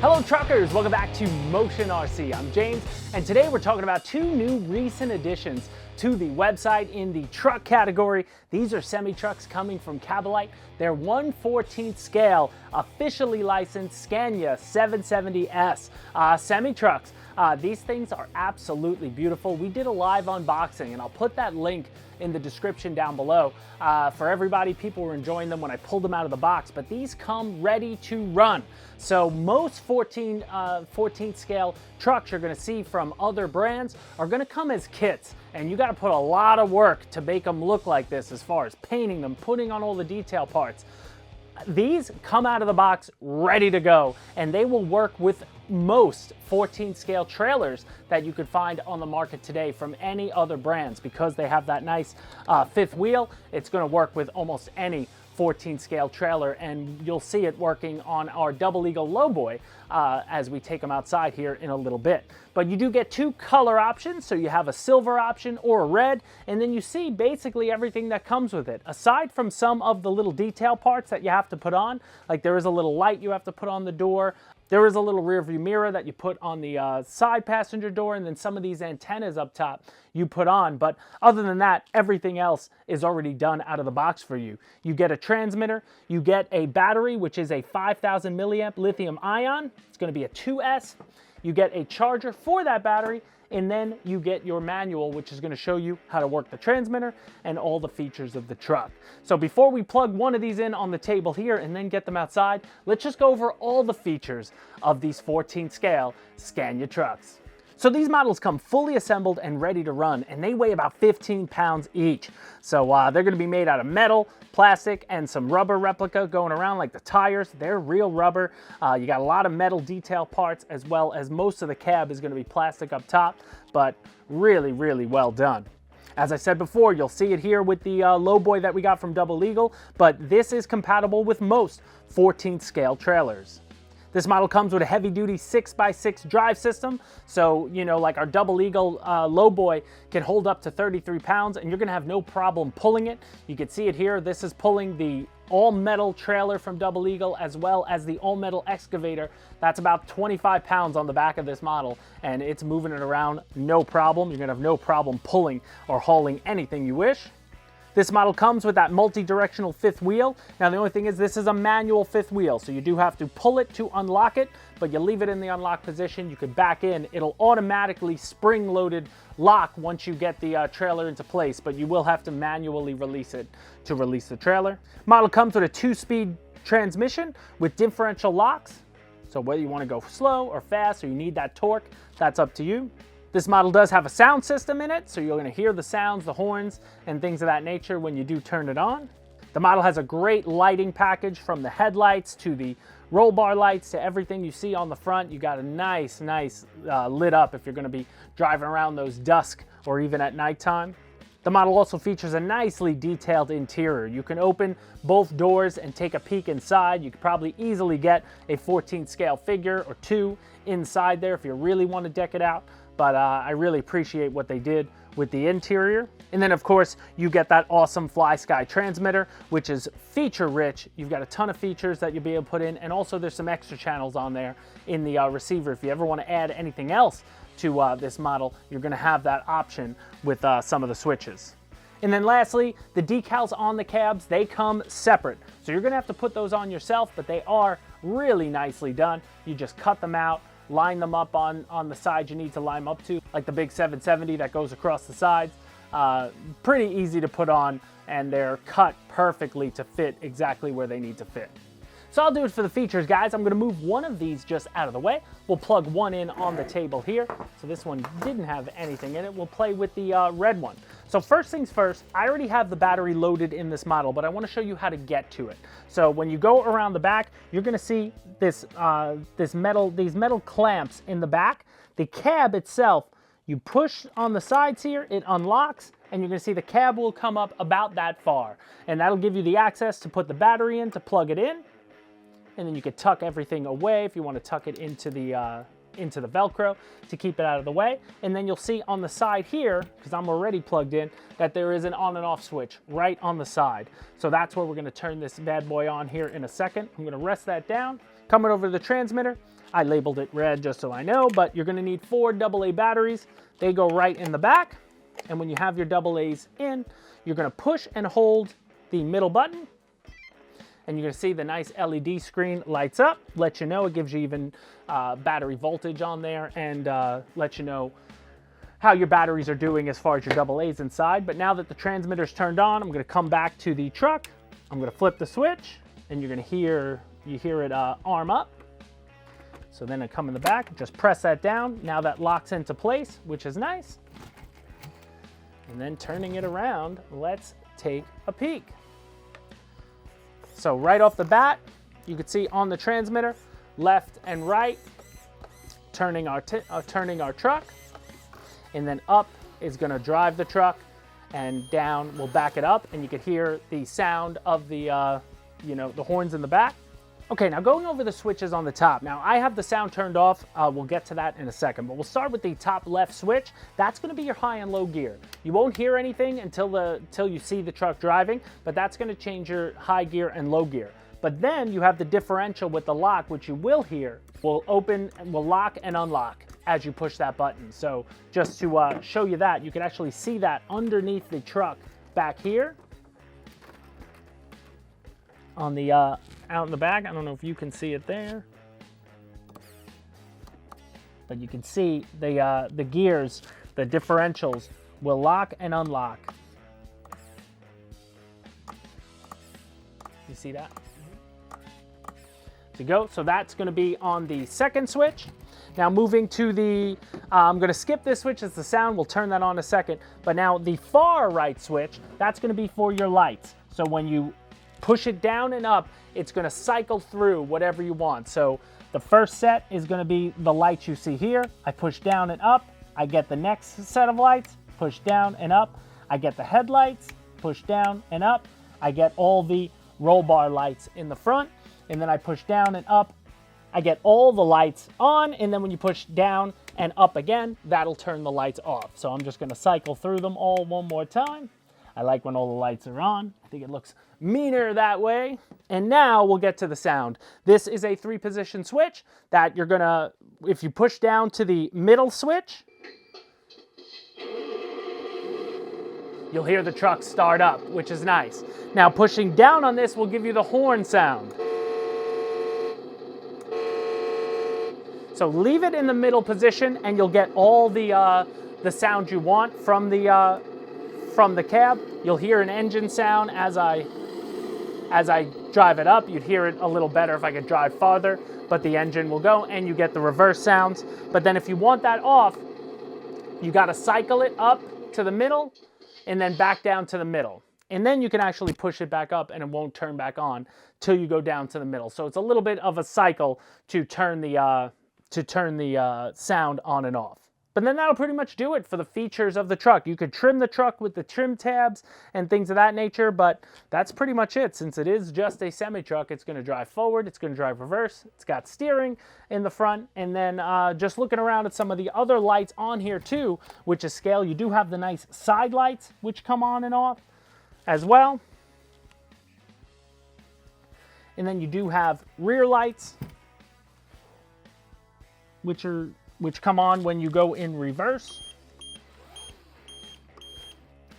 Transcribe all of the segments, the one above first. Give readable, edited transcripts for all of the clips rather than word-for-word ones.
Hello truckers, welcome back to Motion RC. I'm James, and today we're talking about two new recent additions to the website in the truck category. These are semi-trucks coming from Kabolite. They're 1/14 scale, officially licensed Scania 770S semi-trucks. These things are absolutely beautiful. We did a live unboxing, and I'll put that link in the description down below for everybody. People were enjoying them when I pulled them out of the box, but these come ready to run. So most 14 scale trucks you're gonna see from other brands are gonna come as kits, and you gotta put a lot of work to make them look like this as far as painting them, putting on all the detail parts. These come out of the box ready to go, and they will work with most 14 scale trailers that you could find on the market today from any other brands. Because they have that nice fifth wheel, it's going to work with almost any 14 scale trailer, and you'll see it working on our Double Eagle Lowboy as we take them outside here in a little bit. But you do get two color options, so you have a silver option or a red, and then you see basically everything that comes with it. Aside from some of the little detail parts that you have to put on, like there is a little light you have to put on the door, there is a little rear view mirror that you put on the side passenger door, and then some of these antennas up top you put on. But other than that, everything else is already done out of the box for you. You get a transmitter, you get a battery, which is a 5,000 milliamp lithium ion. It's going to be a 2S. You get a charger for that battery, and then you get your manual, which is going to show you how to work the transmitter and all the features of the truck. So before we plug one of these in on the table here and then get them outside, let's just go over all the features of these 14 scale Scania trucks. So these models come fully assembled and ready to run, and they weigh about 15 pounds each. So they're going to be made out of metal, plastic, and some rubber replica going around, like the tires. They're real rubber. You got a lot of metal detail parts, as well as most of the cab is going to be plastic up top, but really, really well done. As I said before, you'll see it here with the Lowboy that we got from Double Eagle, but this is compatible with most 14 scale trailers. This model comes with a heavy-duty 6x6 drive system, so, you know, like our Double Eagle Lowboy can hold up to 33 pounds, and you're going to have no problem pulling it. You can see it here. This is pulling the all-metal trailer from Double Eagle, as well as the all-metal excavator. That's about 25 pounds on the back of this model, and it's moving it around no problem. You're going to have no problem pulling or hauling anything you wish. This model comes with that multi-directional fifth wheel. Now the only thing is this is a manual fifth wheel, so you do have to pull it to unlock it, but you leave it in the unlock position, you could back in. It'll automatically spring-loaded lock once you get the trailer into place, but you will have to manually release it to release the trailer. Model comes with a 2-speed transmission with differential locks, so whether you want to go slow or fast or you need that torque, that's up to you. This model does have a sound system in it, so you're going to hear the sounds, the horns, and things of that nature when you do turn it on. The model has a great lighting package, from the headlights to the roll bar lights to everything you see on the front. You got a nice lit up if you're going to be driving around those dusk or even at nighttime. The model also features a nicely detailed interior. You can open both doors and take a peek inside. You could probably easily get a 14 scale figure or two inside there if you really want to deck it out. But I really appreciate what they did with the interior. And then of course, you get that awesome Fly Sky transmitter, which is feature rich. You've got a ton of features that you'll be able to put in, and also there's some extra channels on there in the receiver. If you ever want to add anything else to this model, you're gonna have that option with some of the switches. And then lastly, the decals on the cabs, they come separate. So you're gonna have to put those on yourself, but they are really nicely done. You just cut them out, line them up on the sides you need to line them up to, like the big 770 that goes across the sides. Pretty easy to put on, and they're cut perfectly to fit exactly where they need to fit. So I'll do it for the features, guys. I'm going to move one of these just out of the way. We'll plug one in on the table here. So this one didn't have anything in it. We'll play with the red one. So first things first, I already have the battery loaded in this model, but I want to show you how to get to it. So when you go around the back, you're going to see these metal clamps in the back. The cab itself, you push on the sides here, it unlocks, and you're going to see the cab will come up about that far. And that'll give you the access to put the battery in, to plug it in. And then you could tuck everything away if you want to tuck it into the Velcro to keep it out of the way. And then you'll see on the side here, because I'm already plugged in, that there is an on and off switch right on the side. So that's where we're going to turn this bad boy on here in a second. I'm going to rest that down. Coming over to the transmitter, I labeled it red just so I know, but you're gonna need 4 AA batteries. They go right in the back. And when you have your AA's in, you're gonna push and hold the middle button. And you're gonna see the nice LED screen lights up, let you know, it gives you even battery voltage on there, and let you know how your batteries are doing as far as your AA's inside. But now that the transmitter's turned on, I'm gonna come back to the truck. I'm gonna flip the switch, and you're gonna hear it arm up. So then I come in the back, just press that down. Now that locks into place, which is nice. And then turning it around, let's take a peek. So right off the bat, you can see on the transmitter, left and right, turning our truck, and then up is gonna drive the truck, and down will back it up, and you can hear the sound of the, the horns in the back. Okay, now going over the switches on the top. Now I have the sound turned off. We'll get to that in a second, but we'll start with the top left switch. That's gonna be your high and low gear. You won't hear anything until you see the truck driving, but that's gonna change your high gear and low gear. But then you have the differential with the lock, which you will hear, will lock and unlock as you push that button. So just to show you that, you can actually see that underneath the truck back here. On the out in the back, I don't know if you can see it there, but you can see the gears, the differentials will lock and unlock. You see that? To go, so that's going to be on the second switch. Now moving to the, I'm going to skip this switch as the sound, we'll turn that on in a second, but now the far right switch, that's going to be for your lights. So when you push it down and up, it's gonna cycle through whatever you want. So the first set is gonna be the lights you see here. I push down and up, I get the next set of lights, push down and up, I get the headlights, push down and up, I get all the roll bar lights in the front, and then I push down and up, I get all the lights on, and then when you push down and up again, that'll turn the lights off. So I'm just gonna cycle through them all one more time. I like when all the lights are on. I think it looks meaner that way. And now we'll get to the sound. This is a 3-position switch that you're gonna, if you push down to the middle switch, you'll hear the truck start up, which is nice. Now pushing down on this will give you the horn sound. So leave it in the middle position and you'll get all the sound you want from the cab. You'll hear an engine sound as I drive it up. You'd hear it a little better if I could drive farther, but the engine will go and you get the reverse sounds. But then if you want that off, you got to cycle it up to the middle and then back down to the middle. And then you can actually push it back up and it won't turn back on till you go down to the middle. So it's a little bit of a cycle to turn the sound on and off. But then that'll pretty much do it for the features of the truck. You could trim the truck with the trim tabs and things of that nature, but that's pretty much it. Since it is just a semi-truck, it's going to drive forward, it's going to drive reverse, it's got steering in the front, and then just looking around at some of the other lights on here too, which is scale. You do have the nice side lights, which come on and off as well. And then you do have rear lights, which come on when you go in reverse.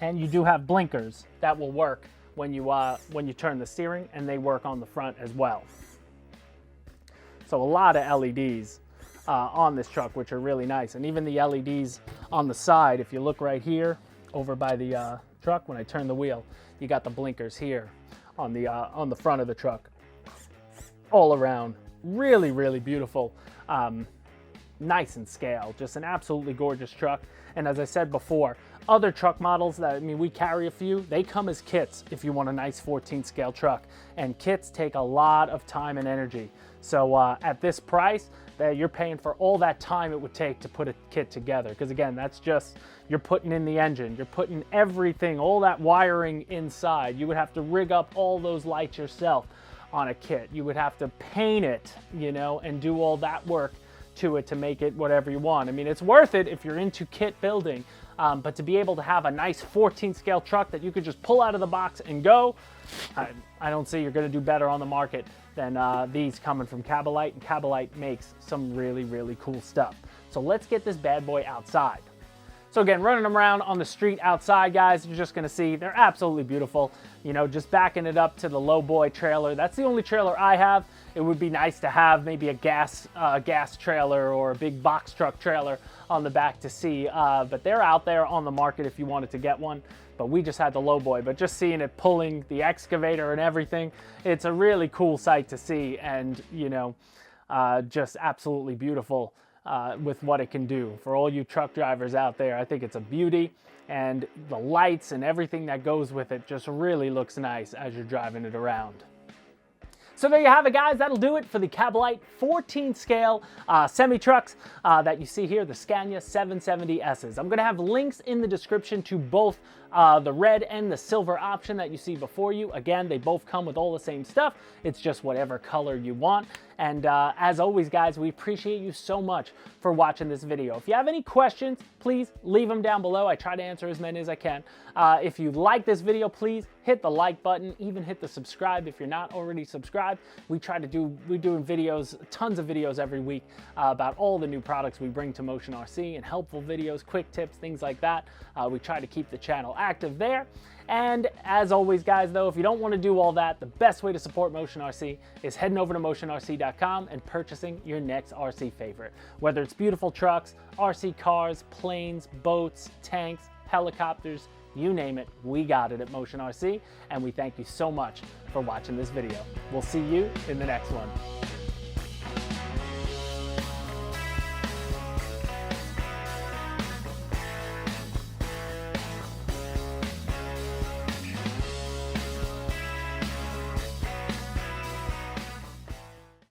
And you do have blinkers that will work when you turn the steering, and they work on the front as well. So a lot of LEDs on this truck, which are really nice. And even the LEDs on the side, if you look right here over by the truck, when I turn the wheel, you got the blinkers here on the front of the truck. All around, really, really beautiful. Nice and scale, just an absolutely gorgeous truck. And as I said before, other truck models that, we carry a few, they come as kits if you want a nice 14 scale truck. And kits take a lot of time and energy. So at this price, you're paying for all that time it would take to put a kit together. Because again, that's just, you're putting in the engine, you're putting everything, all that wiring inside. You would have to rig up all those lights yourself on a kit. You would have to paint it, and do all that work to it to make it whatever you want. It's worth it if you're into kit building, but to be able to have a nice 14 scale truck that you could just pull out of the box and go, I don't see you're going to do better on the market than these coming from Kabolite, and Kabolite makes some really, really cool stuff. So let's get this bad boy outside. So again, running them around on the street outside, guys, you're just gonna see they're absolutely beautiful. You know, just backing it up to the low boy trailer. That's the only trailer I have. It would be nice to have maybe a gas trailer or a big box truck trailer on the back to see, but they're out there on the market if you wanted to get one. But we just had the low boy, but just seeing it pulling the excavator and everything, it's a really cool sight to see, and you know, just absolutely beautiful. With what it can do. For all you truck drivers out there, I think it's a beauty, and the lights and everything that goes with it just really looks nice as you're driving it around. So there you have it, guys. That'll do it for the Kabolite 14 scale semi-trucks that you see here, the Scania 770Ss. I'm going to have links in the description to both the red and the silver option that you see before you. Again, they both come with all the same stuff. It's just whatever color you want. And as always, guys, we appreciate you so much for watching this video. If you have any questions, please leave them down below. I try to answer as many as I can. If you like this video, please hit the like button, even hit the subscribe if you're not already subscribed. We're doing videos, tons of videos every week about all the new products we bring to Motion RC, and helpful videos, quick tips, things like that. We try to keep the channel active there. And as always, guys, though, if you don't want to do all that, the best way to support Motion RC is heading over to motionrc.com and purchasing your next RC favorite. Whether it's beautiful trucks, RC cars, planes, boats, tanks, helicopters, you name it, we got it at Motion RC, and we thank you so much for watching this video. We'll see you in the next one.